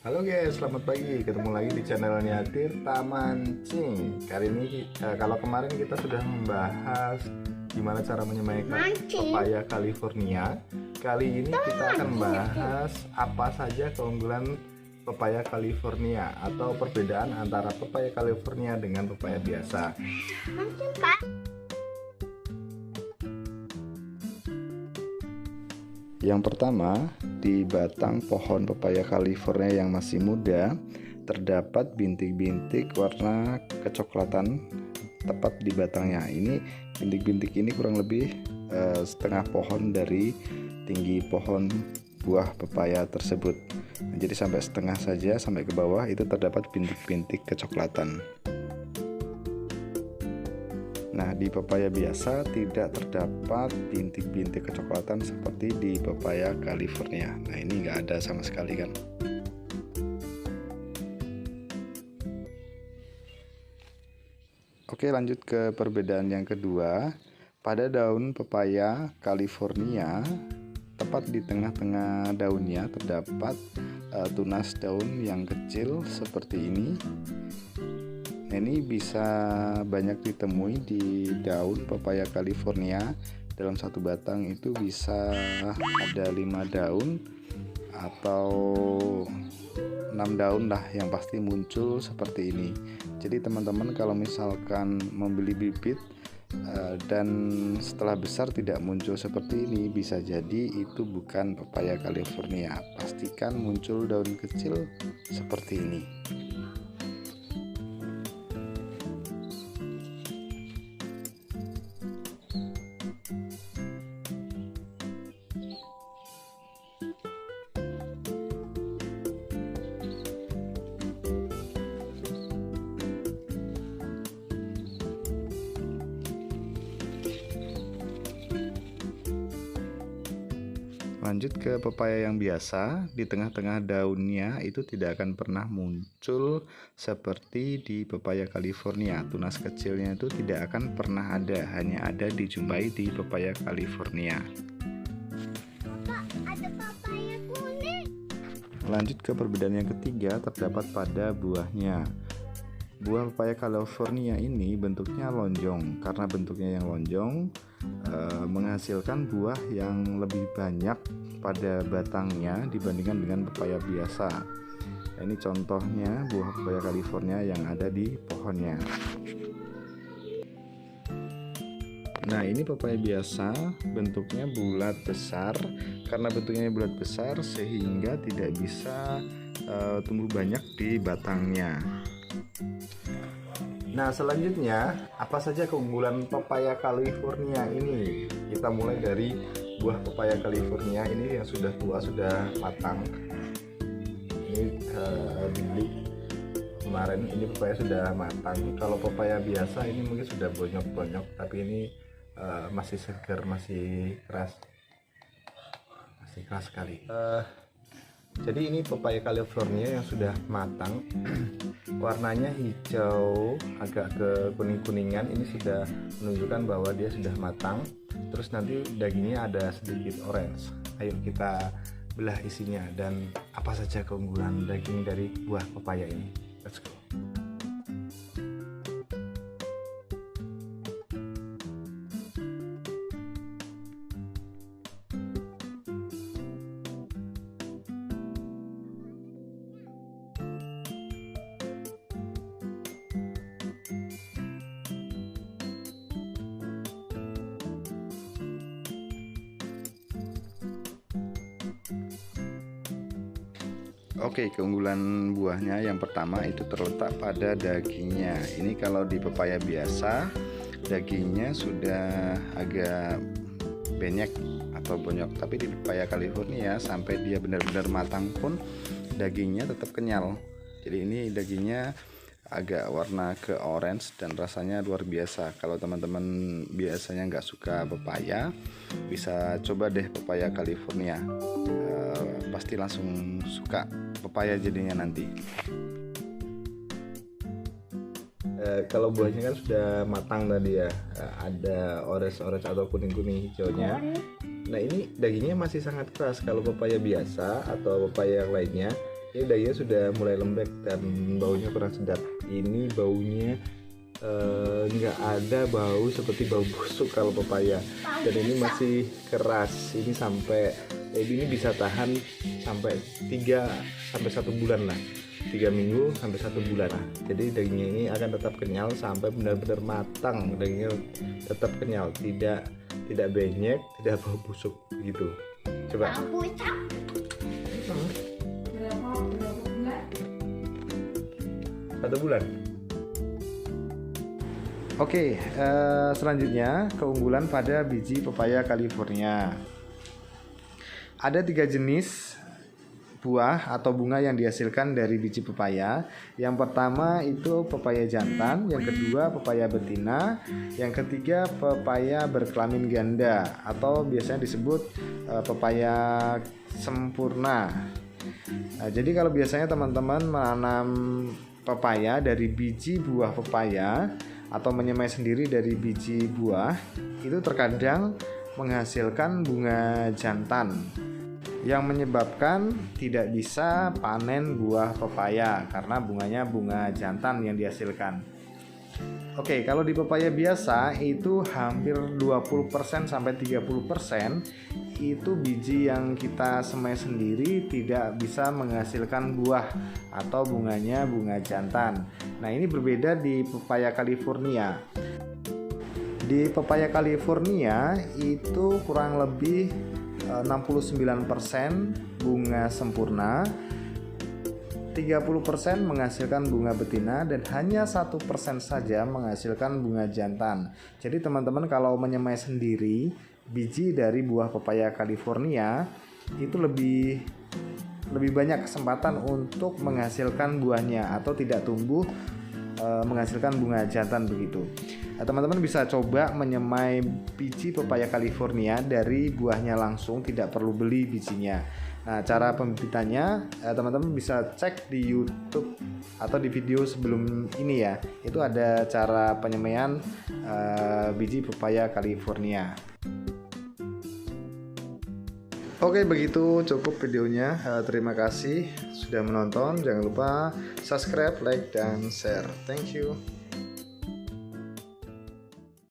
Halo guys, selamat pagi. Ketemu lagi di channelnya Tirta Mancing. Kali ini kalau kemarin kita sudah membahas gimana cara menyemaikan pepaya California. Kali ini kita akan membahas apa saja keunggulan pepaya California atau perbedaan antara pepaya California dengan pepaya biasa. Yang pertama, di batang pohon pepaya California yang masih muda terdapat bintik-bintik warna kecoklatan tepat di batangnya. Ini bintik-bintik ini kurang lebih setengah pohon dari tinggi pohon buah pepaya tersebut. Jadi sampai setengah saja, sampai ke bawah itu terdapat bintik-bintik kecoklatan. Nah, di pepaya biasa tidak terdapat bintik-bintik kecoklatan seperti di pepaya California. Nah, ini nggak ada sama sekali kan. Oke, lanjut ke perbedaan yang kedua. Pada daun pepaya California, tepat di tengah-tengah daunnya terdapat tunas daun yang kecil seperti ini. Nah, ini bisa banyak ditemui di daun pepaya California. Dalam satu batang itu bisa ada 5 daun atau 6 daun lah, yang pasti muncul seperti ini. Jadi teman-teman kalau misalkan membeli bibit dan setelah besar tidak muncul seperti ini, bisa jadi itu bukan pepaya California. Pastikan muncul daun kecil seperti ini. Lanjut ke pepaya yang biasa, di tengah-tengah daunnya itu tidak akan pernah muncul seperti di pepaya California. Tunas kecilnya itu tidak akan pernah ada, hanya ada dijumpai di pepaya California. Ada pepaya kuning. Lanjut ke perbedaan yang ketiga, terdapat pada buahnya. Buah pepaya California ini bentuknya lonjong. Karena bentuknya yang lonjong, menghasilkan buah yang lebih banyak pada batangnya dibandingkan dengan pepaya biasa. Nah, ini contohnya buah pepaya California yang ada di pohonnya. Nah, ini pepaya biasa, bentuknya bulat besar. Karena bentuknya bulat besar sehingga tidak bisa tumbuh banyak di batangnya. Nah, selanjutnya apa saja keunggulan pepaya California ini? Kita mulai dari buah pepaya California ini yang sudah tua, sudah matang. Ini dibeli kemarin, ini pepaya sudah matang. Kalau pepaya biasa ini mungkin sudah bonyok-bonyok, tapi ini masih segar, masih keras sekali. Jadi ini pepaya California yang sudah matang. Warnanya hijau agak ke kuning-kuningan. Ini sudah menunjukkan bahwa dia sudah matang. Terus nanti dagingnya ada sedikit orange. Ayo kita belah isinya dan apa saja keunggulan daging dari buah pepaya ini. Let's go. Oke, keunggulan buahnya yang pertama itu terletak pada dagingnya. Ini kalau di pepaya biasa dagingnya sudah agak benyek atau bonyok, tapi di pepaya California sampai dia benar-benar matang pun dagingnya tetap kenyal. Jadi ini dagingnya agak warna ke orange dan rasanya luar biasa. Kalau teman-teman biasanya nggak suka pepaya, bisa coba deh pepaya California. Pasti langsung suka pepaya jadinya nanti. Kalau buahnya kan sudah matang tadi ya, ada orange atau kuning-kuning hijaunya. Nah, ini dagingnya masih sangat keras. Kalau pepaya biasa atau pepaya yang lainnya Ini dagingnya sudah mulai lembek dan baunya kurang sedap. Ini baunya nggak ada bau seperti bau busuk kalau pepaya, dan ini masih keras. Ini bisa tahan sampai 3 sampai 1 bulan lah, 3 minggu sampai 1 bulan lah. Jadi dagingnya ini akan tetap kenyal sampai benar-benar matang. Dagingnya tetap kenyal, tidak benyek, tidak bau busuk gitu. Coba. Berapa bulan? 1 bulan. Oke, selanjutnya keunggulan pada biji pepaya California. Ada 3 jenis buah atau bunga yang dihasilkan dari biji pepaya. Yang pertama itu pepaya jantan, yang kedua pepaya betina, yang ketiga pepaya berkelamin ganda atau biasanya disebut pepaya sempurna. Nah, jadi kalau biasanya teman-teman menanam pepaya dari biji buah pepaya atau menyemai sendiri dari biji buah, itu terkadang menghasilkan bunga jantan yang menyebabkan tidak bisa panen buah pepaya karena bunganya bunga jantan yang dihasilkan. Oke, kalau di pepaya biasa itu hampir 20% sampai 30% itu biji yang kita semai sendiri tidak bisa menghasilkan buah atau bunganya bunga jantan. Nah, ini berbeda di pepaya California. Di pepaya California itu kurang lebih 69% bunga sempurna, 30% menghasilkan bunga betina, dan hanya 1% saja menghasilkan bunga jantan. Jadi teman-teman kalau menyemai sendiri biji dari buah pepaya California itu lebih banyak kesempatan untuk menghasilkan buahnya atau tidak tumbuh menghasilkan bunga jantan begitu. Teman-teman bisa coba menyemai biji pepaya California dari buahnya langsung, tidak perlu beli bijinya. Nah, cara pembibitannya teman-teman bisa cek di YouTube atau di video sebelum ini ya. Itu ada cara penyemaian biji pepaya California. Oke, begitu cukup videonya. Terima kasih sudah menonton. Jangan lupa subscribe, like, dan share. Thank you.